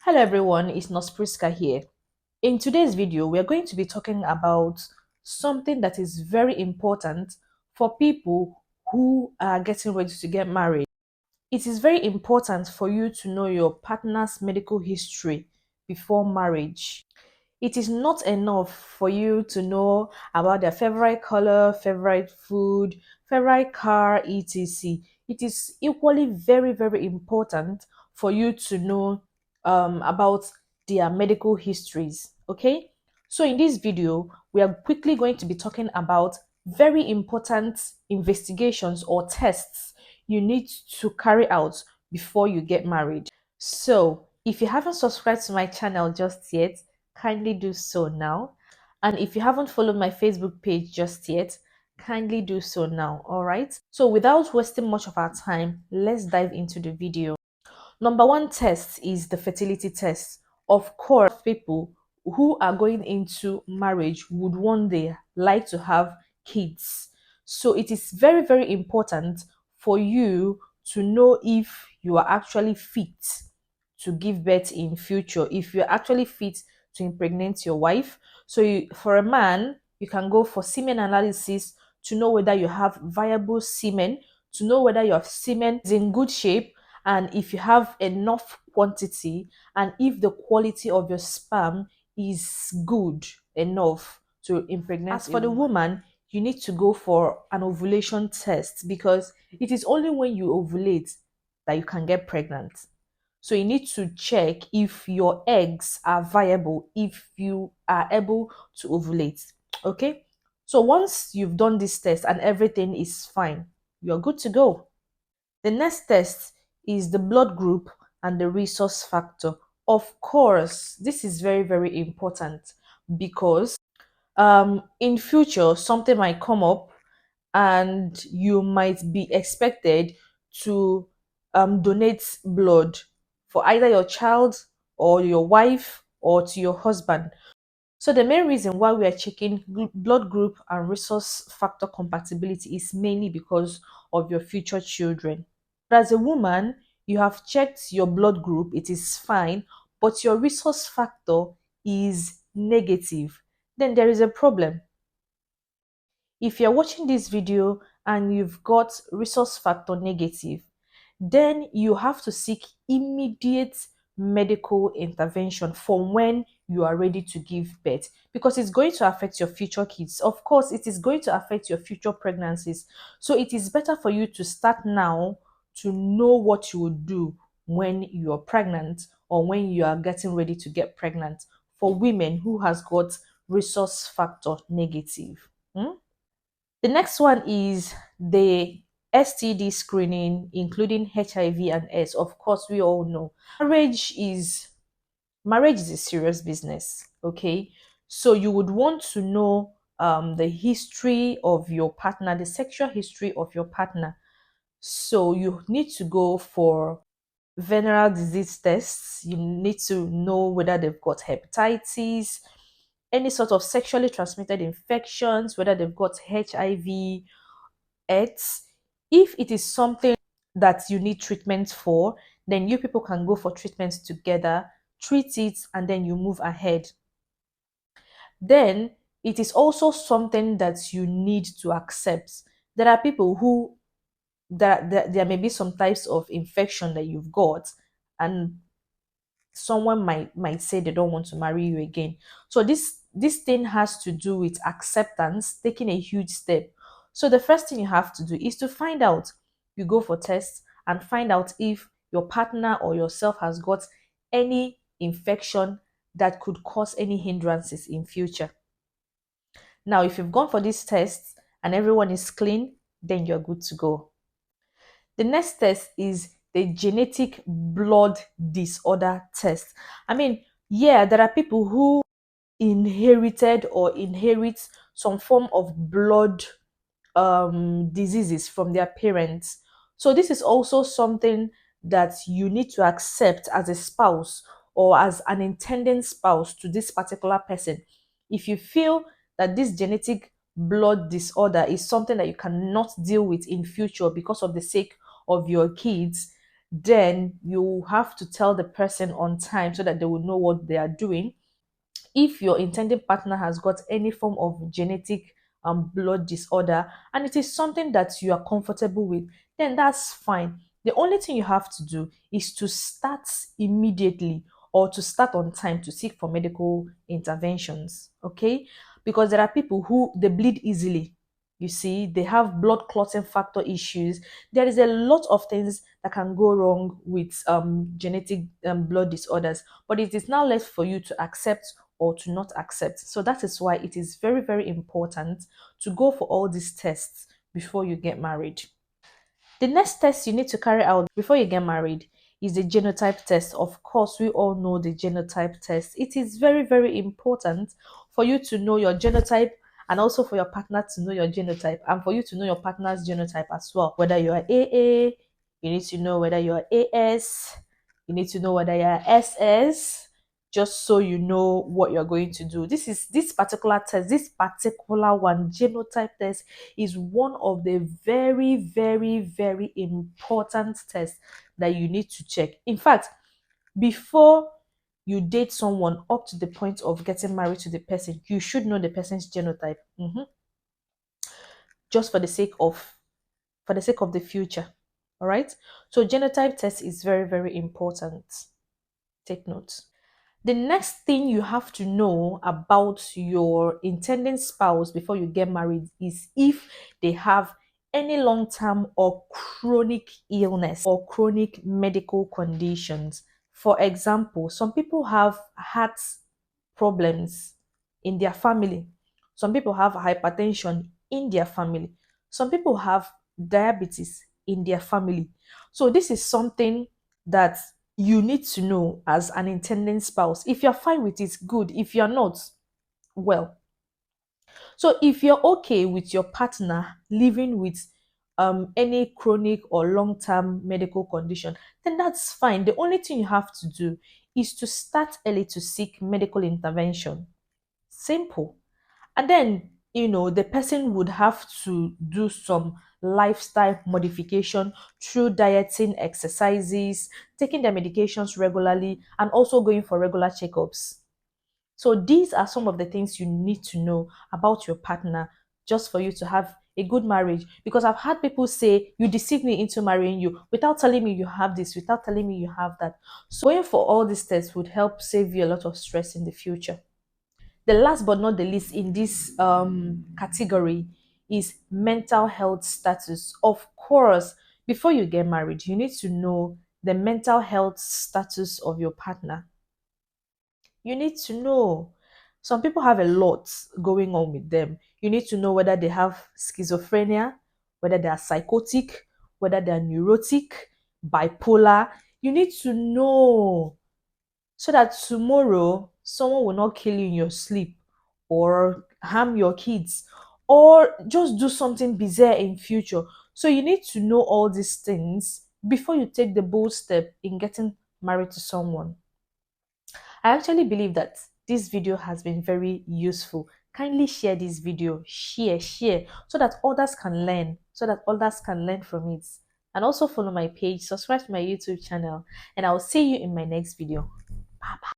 Hello everyone, it's Nospriska here. In today's video, we are going to be talking about something that is very important for people who are getting ready to get married. It is very important for you to know your partner's medical history before marriage. It is not enough for you to know about their favorite color, favorite food, favorite car, etc. It is equally very important for you to know about their medical histories. Okay, so in this video, we are quickly going to be talking about very important investigations or tests you need to carry out before you get married. So, if you haven't subscribed to my channel just yet, kindly do so now. And if you haven't followed my Facebook page just yet, kindly do so now. All right. So, without wasting much of our time, let's dive into the video. Number one test is the fertility test. Of course, people who are going into marriage would one day like to have kids. So it is very important for you to know if you are actually fit to give birth in future, if you're actually fit to impregnate your wife. So for a man, you can go for semen analysis to know whether you have viable semen, to know whether your semen is in good shape, and if you have enough quantity, and if the quality of your sperm is good enough to impregnate. As for the woman, you need to go for an ovulation test because it is only when you ovulate that you can get pregnant. So you need to check if your eggs are viable, if you are able to ovulate. Okay. So once you've done this test and everything is fine, you're good to go. The next test is the blood group and the resource factor. Of course, this is very important because in future something might come up and you might be expected to donate blood for either your child or your wife or to your husband. So the main reason why we are checking blood group and resource factor compatibility is mainly because of your future children. But as a woman, you have checked your blood group, it is fine, but your resource factor is negative. Then there is a problem. If you're watching this video and you've got resource factor negative, then you have to seek immediate medical intervention from when you are ready to give birth because it's going to affect your future kids. Of course, it is going to affect your future pregnancies. So it is better for you to start now to know what you would do when you are pregnant or when you are getting ready to get pregnant for women who has got resource factor negative. Hmm? The next one is the STD screening, including HIV and AIDS. Of course, we all know marriage is a serious business. Okay, so you would want to know the history of your partner, the sexual history of your partner. So you need to go for venereal disease tests. You need to know whether they've got hepatitis, any sort of sexually transmitted infections, whether they've got HIV, AIDS. If it is something that you need treatment for, then you people can go for treatment together, treat it, and then you move ahead. Then it is also something that you need to accept. There are people who there may be some types of infection that you've got, and someone might say they don't want to marry you again. So this thing has to do with acceptance, taking a huge step. So the first thing you have to do is to find out. You go for tests and find out if your partner or yourself has got any infection that could cause any hindrances in future. Now if you've gone for these tests and everyone is clean, then you're good to go. The next test is the genetic blood disorder test. I mean, yeah, there are people who inherited or inherit some form of blood diseases from their parents. So this is also something that you need to accept as a spouse or as an intending spouse to this particular person. If you feel that this genetic blood disorder is something that you cannot deal with in future because of the sake of your kids, then you have to tell the person on time so that they will know what they are doing. If your intended partner has got any form of genetic blood disorder and it is something that you are comfortable with, then that's fine. The only thing you have to do is to start immediately or to start on time to seek for medical interventions, okay? Because there are people who they bleed easily. You see, they have blood clotting factor issues. There is a lot of things that can go wrong with genetic blood disorders, but it is now left for you to accept or to not accept. So that is why it is very, very important to go for all these tests before you get married. The next test you need to carry out before you get married is the genotype test. Of course, we all know the genotype test. It is very, very important for you to know your genotype and also for your partner to know your genotype and for you to know your partner's genotype as well. Whether you are AA, you need to know whether you are AS, you need to know whether you are SS, just so you know what you're going to do. This particular test, this particular one, genotype test, is one of the very, very, very important tests that you need to check. In fact, before you date someone up to the point of getting married to the person, you should know the person's genotype. Just for the sake of the future. All right. So genotype test is very, very important. Take note. The next thing you have to know about your intending spouse before you get married is if they have any long-term or chronic illness or chronic medical conditions. For example, some people have heart problems in their family. Some people have hypertension in their family. Some people have diabetes in their family. So this is something that you need to know as an intending spouse. If you're fine with it, good. If you're not, well. So if you're okay with your partner living with any chronic or long-term medical condition, then that's fine. The only thing you have to do is to start early to seek medical intervention. Simple. And then, the person would have to do some lifestyle modification through dieting, exercises, taking their medications regularly, and also going for regular checkups. So these are some of the things you need to know about your partner just for you to have a good marriage. Because I've had people say, you deceived me into marrying you without telling me you have this, without telling me you have that. So going for all these tests would help save you a lot of stress in the future. The last but not the least in this category is mental health status. Of course, before you get married, you need to know the mental health status of your partner. You need to know. Some people have a lot going on with them. You need to know whether they have schizophrenia, whether they are psychotic, whether they are neurotic, bipolar. You need to know so that tomorrow someone will not kill you in your sleep or harm your kids or just do something bizarre in future. So you need to know all these things before you take the bold step in getting married to someone. I actually believe that this video has been very useful. Kindly share this video, share, so that others can learn, from it. And also follow my page, subscribe to my YouTube channel, and I'll see you in my next video. Bye bye.